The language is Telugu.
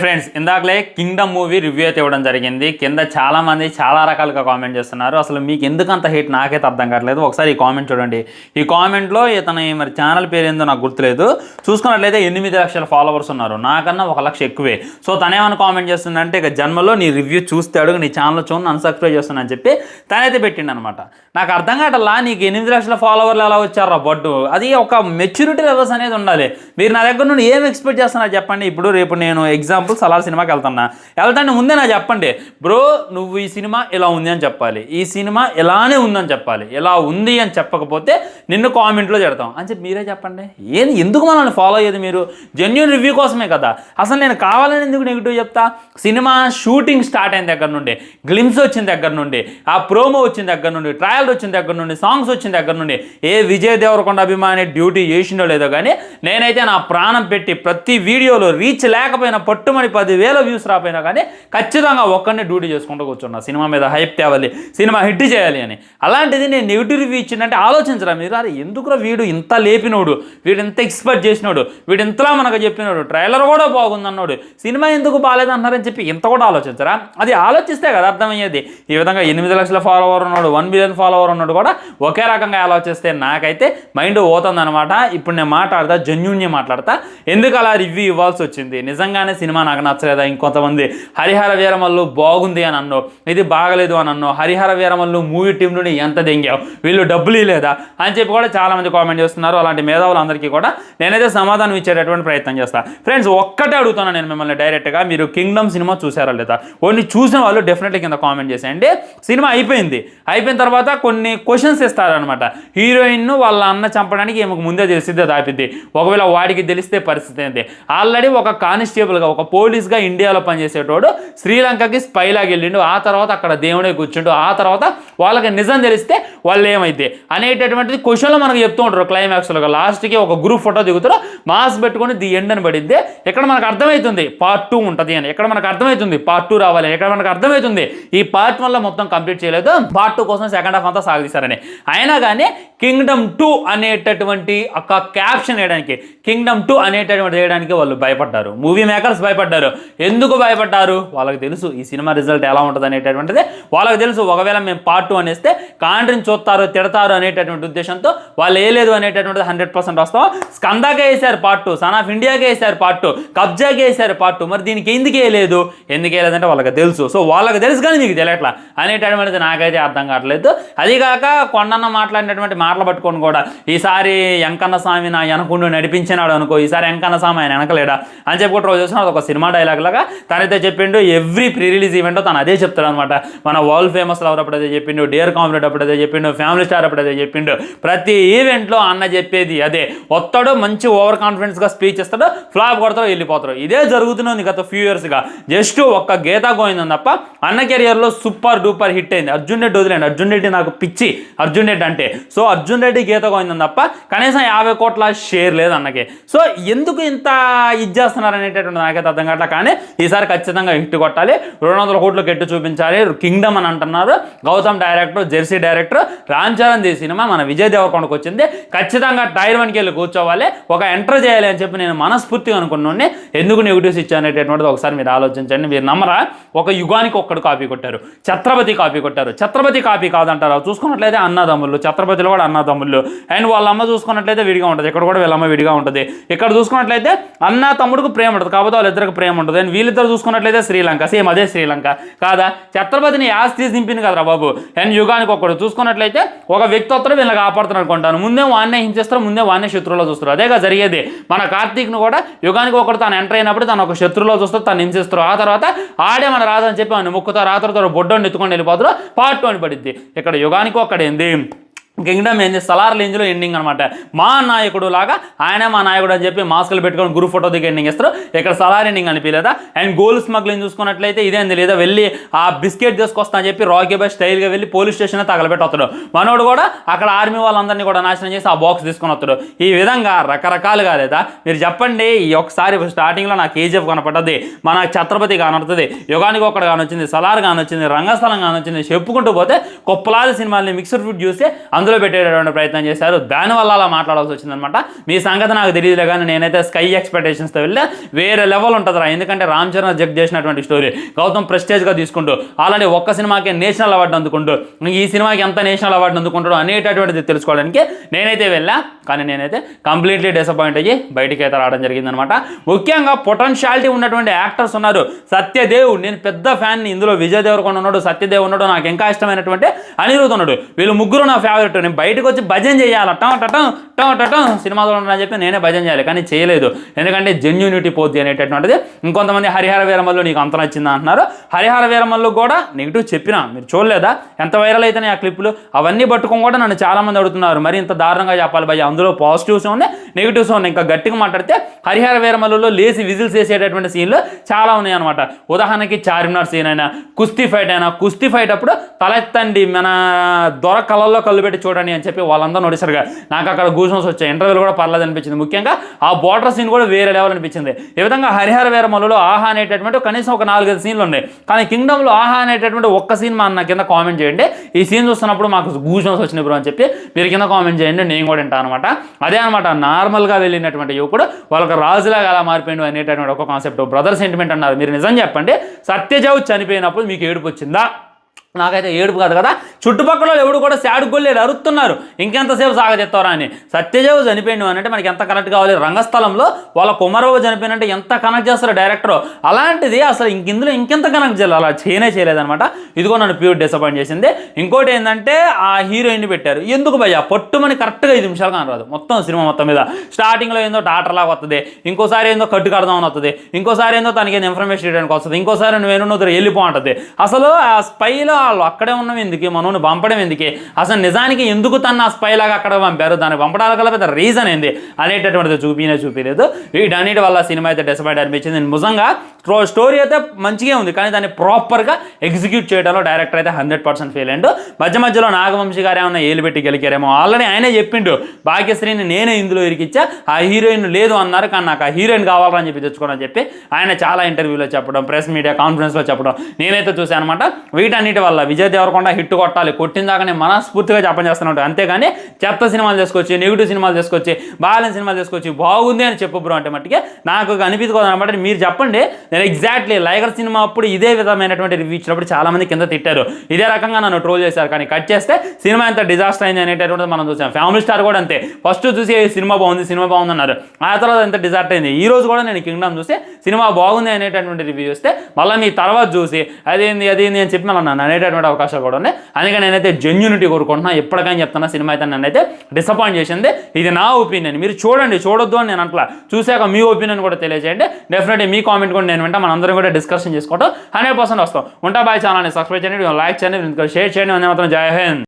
ఫ్రెండ్స్ ఇందాకలే కింగ్డమ్ మూవీ రివ్యూ అయితే ఇవ్వడం జరిగింది. కింద చాలా మంది చాలా రకాలుగా కామెంట్ చేస్తున్నారు. అసలు మీకు ఎందుకు అంత హేట్ నాకైతే అర్థం కావట్లేదు. ఒకసారి ఈ కామెంట్ చూడండి. ఈ కామెంట్లో ఇతని మరి ఛానల్ పేరు ఏందో నాకు గుర్తులేదు. చూసుకున్నట్లయితే 8 లక్షల ఫాలోవర్స్ ఉన్నారు, నాకన్నా 1 లక్ష ఎక్కువే. సో తనేమని కామెంట్ చేస్తుందంటే ఇక జన్మలో నీ రివ్యూ చూస్తాడు, నీ ఛానల్ చూడండి అన్సబ్స్క్రైబ్ చేస్తున్నా అని చెప్పి తనైతే పెట్టిండు అనమాట. నాకు అర్థం కావట్లా, నీకు 8 లక్షల ఫాలోవర్లు ఎలా వచ్చారా బొడ్డు? అది ఒక మెచ్యూరిటీ లెవెల్స్ అనేది ఉండాలి. మీరు నా దగ్గర నుండి ఏం ఎక్స్పెక్ట్ చేస్తున్నారు చెప్పండి. ఇప్పుడు రేపు నేను ఎగ్జాంపుల్ సలార్ సినిమాకి వెళ్తాను ముందే నాకు చెప్పండి, బ్రో నువ్వు ఈ సినిమా ఇలా ఉంది అని చెప్పాలి, ఈ సినిమా ఇలానే ఉందని చెప్పాలి. ఇలా ఉంది అని చెప్పకపోతే నిన్ను కామెంట్లో చెడతాం అని చెప్పి మీరే చెప్పండి. ఎందుకు మనల్ని ఫాలో అయ్యేది? మీరు జెన్యూన్ రివ్యూ కోసమే కదా. అసలు నేను కావాలని ఎందుకు నెగిటివ్ చెప్తా? సినిమా షూటింగ్ స్టార్ట్ అయిన దగ్గర నుండి, గ్లిమ్స్ వచ్చిన దగ్గర నుండి, ఆ ప్రోమో వచ్చిన దగ్గర నుండి, ట్రయల్ వచ్చిన దగ్గర నుండి, సాంగ్స్ వచ్చిన దగ్గర నుండి, ఏ విజయ్ దేవరకొండ అభిమాని డ్యూటీ చేసిండో లేదో కానీ నేనైతే నా ప్రాణం పెట్టి ప్రతి వీడియోలో రీచ్ లేకపోయినా పట్టుమని 10,000 వ్యూస్ రాపోయినా కానీ ఖచ్చితంగా ఒక్కడిని డ్యూటీ చేసుకుంటూ కూర్చున్నా. సినిమా మీద హైప్ తేవాలి, సినిమా హిట్ చేయాలి అని. అలాంటిది నేను నెగిటివ్ రివ్యూ ఇచ్చిందంటే ఆలోచించరా మీరు? అరే ఎందుకురా వీడు ఇంత లేపినోడు, వీడు ఇంత ఎక్స్పెక్ట్ చేసినోడు, వీడు ఇంతలా మనకు చెప్పినోడు, ట్రైలర్ కూడా బాగుందన్నాడు, సినిమా ఎందుకు బాగాలేదన్నారని చెప్పి ఇంత కూడా ఆలోచించరా? అది ఆలోచిస్తే కదా అర్థమయ్యేది. ఈ విధంగా 8 లక్షల ఫాలోవర్ ఉన్నాడు, 1 మిలియన్ ఫాలోవర్ ఉన్నాడు కూడా ఒకే రకంగా ఆలోచిస్తే నాకైతే మైండ్ పోతుందన్నమాట. ఇప్పుడు నేను మాట్లాడతా, జెన్యూన్గా మాట్లాడతా. ఎందుకు అలా రివ్యూ ఇవ్వాల్సి వచ్చింది? నిజంగానే సినిమా నాకు నచ్చలేదా? ఇంకొంతమంది హరిహర వీరమల్లు బాగుంది అని అన్నో, ఇది బాగలేదు అని అన్నో, హరిహర వీరమల్లు మూవీ టీం నుండి ఎంత దెంగావు, వీళ్ళు డబ్బులు ఇవ్వలేదా అని చెప్పి కూడా చాలామంది కామెంట్ చేస్తున్నారు. అలాంటి మేధావులందరికీ కూడా నేనైతే సమాధానం ఇచ్చేటటువంటి ప్రయత్నం చేస్తాను. ఫ్రెండ్స్ ఒక్కటే అడుగుతాను నేను మిమ్మల్ని డైరెక్ట్గా, మీరు కింగ్డమ్ సినిమా చూసారా లేదా? కొన్ని చూసిన వాళ్ళు డెఫినెట్లీ కింద కామెంట్ చేసేయండి. సినిమా అయిపోయిన తర్వాత కొన్ని క్వశ్చన్స్ ఇస్తారనమాట. హీరోయిన్ను వాళ్ళ అన్న చంపడానికి ఈమెకు ముందే తెలిసిద్దే దాపిద్ది, ఒకవేళ వాడికి తెలిస్తే పరిస్థితి ఏంటి? ఆల్రెడీ ఒక కానిస్టేబుల్గా, ఒక పోలీస్గా ఇండియాలో పనిచేసేటోడు శ్రీలంకకి స్పైలాగా వెళ్ళిండు, ఆ తర్వాత అక్కడ దేవుడే కూర్చుండు, ఆ తర్వాత వాళ్ళకి నిజం తెలిస్తే వాళ్ళు ఏమైతే అనేటటువంటిది క్వశ్చన్లో మనకు చెప్తూ ఉంటారు. క్లైమాక్స్లో లాస్ట్కి ఒక గ్రూప్ ఫోటో దిగుతారు, మాస్క్ పెట్టుకొని ది ఎండ్ అని పడిద్ది. ఇక్కడ మనకు అర్థమవుతుంది పార్ట్ 2 ఉంటుంది అని, ఇక్కడ మనకు అర్థమవుతుంది పార్ట్ 2 రావాలి, ఇక్కడ మనకు అర్థమవుతుంది ఈ పార్ట్ 1 మొత్తం కంప్లీట్ చేయలేదు, పార్ట్ 2 కోసం సెకండ్ హాఫ్ అంతా సాగదీశారని. అయినా కానీ కింగ్డమ్ 2 అనేటటువంటి ఒక క్యాప్షన్ వేయడానికి, కింగ్డమ్ 2 అనేటటువంటి వేయడానికి వాళ్ళు భయపడ్డారు. మూవీ మేకర్స్ భయపడ్డారు. ఎందుకు భయపడ్డారు? వాళ్ళకి తెలుసు ఈ సినిమా రిజల్ట్ ఎలా ఉంటుంది అనేటటువంటిది వాళ్ళకి తెలుసు. ఒకవేళ మేము పార్ట్ 2 అనేస్తే కాంట్రీని చూస్తారు, తిడతారు అనేటటువంటి ఉద్దేశంతో వాళ్ళు వేయలేదు అనేటటువంటిది 100% వస్తాం. స్కందాకే వేశారు పార్ట్ 2, సన్ ఆఫ్ ఇండియాకే వేశారు పార్ట్ 2, కబ్జాకే వేశారు పార్ట్ 2. మరి దీనికి ఎందుకు వేయలేదు అంటే వాళ్ళకి తెలుసు. సో వాళ్ళకి తెలుసు కానీ మీకు తెలియట్లా అనేటటువంటిది నాకైతే అర్థం కావట్లేదు. అదిగాక కొండన్న మాట్లాడినటువంటి మాటలు పట్టుకొని కూడా ఈసారి వెంకన్న స్వామి నా వెనకుండు నడిపించినాడు అనుకో, ఈసారి వెంకన్న స్వామి ఆయన వెనకలేడా అని చెప్పి రోజు చూసిన ఒక సినిమా డైలాగ్ లాగా తనైతే చెప్పిండు. ఎవ్రీ ప్రీ రిలీజ్ ఈవెంట్ తను అదే చెప్తాడు అనమాట. మన వరల్డ్ ఫేమస్ లవర్ అప్పుడు అదే చెప్పిండు, డేర్ కామ్రేడ్ అప్పుడు అదే చెప్పిండు, ఫ్యామిలీ స్టార్ అప్పుడు అదే చెప్పిండు. ప్రతి ఈవెంట్లో అన్న చెప్పేది అదే. వస్తాడు, మంచి ఓవర్ కాన్ఫిడెన్స్గా స్పీచ్ ఇస్తాడు, ఫ్లాప్ కొడతాడు, వెళ్ళిపోతాడు. ఇదే జరుగుతున్నది గత ఫ్యూ ఇయర్స్గా. జస్ట్ ఒక్క గీతా గోవిందం తప్ప అన్న కెరియర్లో సూపర్ డూపర్ హిట్ అయింది. అర్జున్ రెడ్డి వదిలేండి, అర్జున్ రెడ్డి నాకు పిచ్చి అర్జున్ రెడ్డి అంటే. సో అర్జున్ రెడ్డి గీతా గోవిందం తప్ప కనీసం 50 కోట్ల షేర్ లేదు అన్నకి. సో ఎందుకు ఇంత ఇది చేస్తున్నారు అనేటటువంటి నాకైతే అర్థం కావట్లా. కానీ ఈసారి ఖచ్చితంగా హిట్ కొట్టాలి, 200 కోట్లకు ఎట్టు చూపించాలి. కింగ్డమ్ అని అంటున్నారు. Gautam director, Jersey director, Ram Charan ది సినిమా మన విజయ్ దేవరకొండకు వచ్చింది. ఖచ్చితంగా టైర్ 1కి వెళ్ళి కూర్చోవాలి, ఒక ఎంటర్ చేయాలి అని చెప్పి నేను మనస్ఫూర్తిగా అనుకున్నాను. ఎందుకు నెగిటివ్స్ ఇచ్చానేటటువంటిది ఒకసారి మీరు ఆలోచించండి. మీరు నమ్మరా? ఒక యుగానికి ఒక్కడు కాపీ కొట్టారు, ఛత్రపతి కాపీ కొట్టారు. ఛత్రపతి కాపీ కాదంటారు. చూసుకున్నట్లయితే అన్నదమ్ముళ్ళు, ఛత్రపతిలో కూడా అన్నదమ్ముళ్ళు. అండ్ వాళ్ళ అమ్మ చూసుకున్నట్లయితే విడిగా ఉంటుంది, ఇక్కడ కూడా వీళ్ళమ్మ విడిగా ఉంటుంది. ఇక్కడ చూసుకున్నట్లయితే అన్న తమ్ముడికి ప్రేమ ఉంటుంది, కాకపోతే వాళ్ళిద్దరికి ప్రేమ ఉంటుంది. అండ్ వీళ్ళిద్దరు చూసుకున్నట్లయితే శ్రీలంక, సేమ్ అదే శ్రీలంక కాదా? ఛత్రపతిని యాస్తి దింపింది కదరా బాబు. అండ్ యుగానికి ఒక్కడు చూసుకున్నట్లయితే ఒక వ్యక్తి వస్తారు, వీళ్ళకి కాపాడుతున్నారు అనుకుంటాను. ముందే వాన్నే హింసిస్తారు, ముందే వాన్నే శత్రువులో చూస్తారు. అదేగా జరిగేది. మన కార్తీక్ను కూడా యుగానికి ఒకడు తను ఎంటర్ అయినప్పుడు తను ఒక శత్రువులో చూస్తారు, తను హింసిస్తారు. ఆ తర్వాత ఆడే మన రాదని చెప్పి ఆయన మొక్కుతారు. ఆ తర్వాత బొడ్డోని ఎత్తుకొని వెళ్ళిపోతారు, పార్ట్ 2 అని పడిద్ది. ఇక్కడ యుగానికి ఒక్కడేంది, కింగ్డమ్ ఏంది, సలార్ రేంజ్లో ఎండింగ్ అనమాట. మా నాయకుడు లాగా ఆయన మా నాయకుడు అని చెప్పి మాస్కులు పెట్టుకొని గ్రూప్ ఫోటో దిగి ఎండింగ్ ఇస్తారు. ఇక్కడ సలార్ ఎండింగ్ అనిపించలేదా? అండ్ గోల్డ్ స్మగ్లింగ్ చూసుకున్నట్లయితే ఇదేంది లేదా, వెళ్ళి ఆ బిస్కెట్ తీసుకొస్తా అని చెప్పి రాకీ బాయ్ స్టైల్గా వెళ్ళి పోలీస్ స్టేషన్ తగలబెట్టి వస్తాడు. మనోడు కూడా అక్కడ ఆర్మీ వాళ్ళందరినీ కూడా నాశనం చేసి ఆ బాక్స్ తీసుకొని వస్తాడు. ఈ విధంగా రకరకాలుగా లేదా మీరు చెప్పండి. ఈ ఒకసారి స్టార్టింగ్లో నాకు కేజీఎఫ్ కనపడ్డది, మన ఛత్రపతి కానొస్తుంది, యుగానికి ఒక్కడు కానొచ్చింది, సలార్ కానొచ్చింది, రంగస్థలం కానొచ్చింది, చెప్పుకుంటూ పోతే కుప్పలాది సినిమాలని మిక్స్డ్ ఫుడ్ చూస్తే అందులో పెట్టేటటువంటి ప్రయత్నం చేశారు. దానివల్ల అలా మాట్లాడాల్సి వచ్చిందనమాట. మీ సంగతి నాకు తెలియదులే కానీ నేనైతే స్కై ఎక్స్పెక్టేషన్స్తో వెళ్ళి వేరే లెవెల్ ఉంటుందిరా. ఎందుకంటే రామ్ చరణ్ జగ్ చేసినటువంటి స్టోరీ, గౌతమ్ ప్రెస్టేజ్గా తీసుకుంటూ ఆల్రెడీ ఒక్క సినిమాకి నేషనల్ అవార్డు అందుకుంటూ ఈ సినిమాకి ఎంత నేషనల్ అవార్డు అందుకుంటాడో అనేటటువంటిది తెలుసుకోవడానికి నేనైతే వెళ్ళా. కానీ నేనైతే కంప్లీట్లీ డిసప్పాయింట్ అయ్యి బయటికి అయితే రావడం జరిగిందనమాట. ముఖ్యంగా పొటెన్షియాలిటీ ఉన్నటువంటి యాక్టర్స్ ఉన్నారు. సత్యదేవ్, నేను పెద్ద ఫ్యాన్ని. ఇందులో విజయ్ దేవరకొండ ఉన్నాడు, సత్యదేవ్ ఉన్నాడు, నాకు ఇంకా ఇష్టమైనటువంటి అనిరుద్ధ్ ఉన్నాడు. వీళ్ళు ముగ్గురు నా ఫేవరెట్. నేను బయటకు వచ్చి భజన చేయాలి, టం సినిమాలో అని చెప్పి నేనే భజన చేయాలి, కానీ చేయలేదు. ఎందుకంటే జెన్యూనిటీ పోద్ది అనేటటువంటిది. ఇంకొంతమంది హరిహర వీరమల్లు నీకు అంత నచ్చిందా అంటున్నారు. హరిహర వీరమల్లు కూడా నెగిటివ్ చెప్పినా మీరు చూడలేదా? ఎంత వైరల్ అయితేనే ఆ క్లిప్లు అవన్నీ పట్టుకొని కూడా నన్ను చాలామంది అడుగుతున్నారు. మరి ఇంత దారుణంగా చెప్పాలి భయ్య, అందులో పాజిటివ్స్ ఉన్నాయి, నెగిటివ్స్ ఉన్నాయి. ఇంకా గట్టిగా మాట్లాడితే హరిహర వీరమల్లులో లేసి విజిల్స్ వేసేటటువంటి సీన్లు చాలా ఉన్నాయి అనమాట. ఉదాహరణకి చార్మినార్ సీన్ అయినా, కుస్తీ ఫైట్ అయినా, కుస్తీ ఫైట్ అప్పుడు తలెత్తండి మన దొర కళ్ళల్లో కళ్ళు పెట్టి చూడండి అని చెప్పి వాళ్ళందరూ నడిసారుగా. నాకు అక్కడ గూజన్స్ వచ్చాయి. ఇంటర్వ్యూలు కూడా పర్లేదు అనిపించింది. ముఖ్యంగా ఆ బోర్డర్ సీన్ కూడా వేరే లెవెల్ అనిపించింది. ఈ విధంగా హరిహర వీరమల్లులో ఆహా అనేటటువంటి కనీసం ఒక 4-5 సీన్లు ఉన్నాయి. కానీ కింగ్డమ్లో ఆహా అనేటటువంటి ఒక్క సీన్ మా కింద కామెంట్ చేయండి. ఈ సీన్ చూస్తున్నప్పుడు మాకు గూజన్స్ వచ్చినాయి బ్రో అని చెప్పి మీరు కింద కామెంట్ చేయండి, నేను కూడా వింటాను అనమాట. అదే అనమాట, నార్మల్గా వెళ్ళినటువంటి యువకుడు వాళ్ళకి రాజులాగా అలా మారిపోయిండు అనేటటువంటి ఒక కాన్సెప్ట్. బ్రదర్ సెంటిమెంట్ అన్నారు. మీరు నిజం చెప్పండి, సత్యదేవ్ చనిపోయినప్పుడు మీకు ఏడుపు వచ్చిందా? నాకైతే ఏడుపు కాదు కదా. చుట్టుపక్కల ఎవడు కూడా శాడు గొల్లేడు అరుస్తున్నారు, ఇంకెంతసేపు సాగతెత్తారా అని. సత్యదేవ్ చనిపోయిండు అని అంటే మనకి ఎంత కనెక్ట్ కావాలి. రంగస్థలంలో వాళ్ళ కుమారబాబు చనిపోయినంటే ఎంత కనెక్ట్ చేస్తారు డైరెక్టర్. అలాంటిది అసలు ఇందులో ఇంకెంత కనెక్ట్ చేయాలి, అలా చేయలేదనమాట. ఇదిగో నన్ను ప్యూర్ డిసప్పాయింట్ చేసింది. ఇంకోటి ఏంటంటే ఆ హీరోయిన్ పెట్టారు. ఎందుకు భయ్యా పట్టుమని కరెక్ట్గా 5 నిమిషాలు కానరాదు మొత్తం సినిమా మొత్తం మీద. స్టార్టింగ్లో ఏందో డాక్టర్లాగా వస్తుంది, ఇంకోసారి ఏందో కట్టు కడదామని వస్తుంది, ఇంకోసారి ఏందో తనకి ఇన్ఫర్మేషన్ ఇవ్వడానికి వస్తుంది, ఇంకోసారి నువ్వు వెళ్ళిపో అంటుంది. అసలు ఆ స్పైలో వాళ్ళు అక్కడే ఉన్నవి ఎందుకు, మనోని పంపడం ఎందుకే, అసలు నిజానికి ఎందుకు తను ఆ స్పై లాగా అక్కడ పంపారు, దాన్ని పంపడానికి గల పెద్ద రీజన్ ఏంది అనేటటువంటిది చూపించలేదు. వీటన్నిటి వల్ల సినిమా అయితే డిసప్పాయింట్ అనిపించింది. నిజంగా స్టోరీ అయితే మంచిగా ఉంది, కానీ దాన్ని ప్రాపర్గా ఎగ్జిక్యూట్ చేయడంలో డైరెక్టర్ అయితే 100% ఫెయిల్ అయ్యిండు. మధ్యలో నాగవంశీ గారు ఏమన్నా ఏలు పెట్టి గెలికారేమో. ఆల్రెడీ ఆయనే చెప్పిండు, భాగ్యశ్రీని నేనే ఇందులో ఇరికిచ్చా, ఆ హీరోయిన్ లేదు అన్నారు, కానీ నాకు ఆ హీరోయిన్ కావాలని చెప్పి తెచ్చుకోనని చెప్పి ఆయన చాలా ఇంటర్వ్యూలో చెప్పడం, ప్రెస్ మీడియా కాన్ఫరెన్స్లో చెప్పడం నేనైతే చూశాను అనమాట. వీటన్నిటి వల్ల విజయ్ దేవరకొండ హిట్ కొట్టాలి, కొట్టిందాకనే మనస్ఫూర్తిగా చెప్పని ఉంటాడు. అంతేగాని చెత్త సినిమాలు తీసుకొచ్చి, నెగిటివ్ సినిమాలు తీసుకొచ్చి, బాగాలేని సినిమాలు తీసుకొచ్చి బాగుంది అని చెప్పు బ్రో అంటే మట్టికి నాకు అనిపించుకోదు అనమాట. మీరు చెప్పండి. నేను ఎగ్జాక్ట్లీ లైగర్ సినిమా అప్పుడు ఇదే విధమైనటువంటి రివ్యూ ఇచ్చినప్పుడు చాలామంది కింద తిట్టారు, ఇదే రకంగా నన్ను ట్రోల్ చేశారు. కానీ కట్ చేస్తే సినిమా ఎంత డిజాస్టర్ అయింది అనేటటువంటిది మనం చూసాం. ఫ్యామిలీ స్టార్ కూడా అంతే, ఫస్ట్ చూసి సినిమా బాగుంది అన్నారు, ఆ తర్వాత ఎంత డిజాస్టర్ అయింది. ఈ రోజు కూడా నేను కింగ్డమ్ చూస్తే సినిమా బాగుంది అనేటటువంటి రివ్యూ వస్తే మళ్ళీ మీ తర్వాత చూసి అదేంది అని చెప్పి మళ్ళీ నన్ను అనేటటువంటి అవకాశాలు కూడా ఉన్నాయి. అందుకని నేనైతే జెన్యూనిటీ కోరుకుంటున్నా. ఎప్పటికైనా చెప్తున్నా, సినిమా అయితే నన్నైతే డిసప్పాయింట్ చేసింది. ఇది నా ఒపీనియన్, మీరు చూడండి, చూడొద్దు అని నేను అట్లా చూసాక మీ ఒపీనియన్ కూడా తెలియజేయండి. డెఫినెట్లీ మీ కామెంట్ కూడా నేను వింటా, మనందరం కూడా డిస్కషన్ చేసుకోవడం 100% వస్తాం. ఉంటా బాయ్. ఛానల్ని సబ్స్క్రైబ్ చేయండి, లైక్ చేయండి, షేర్ చేయండి. మాత్రం జై హింద్.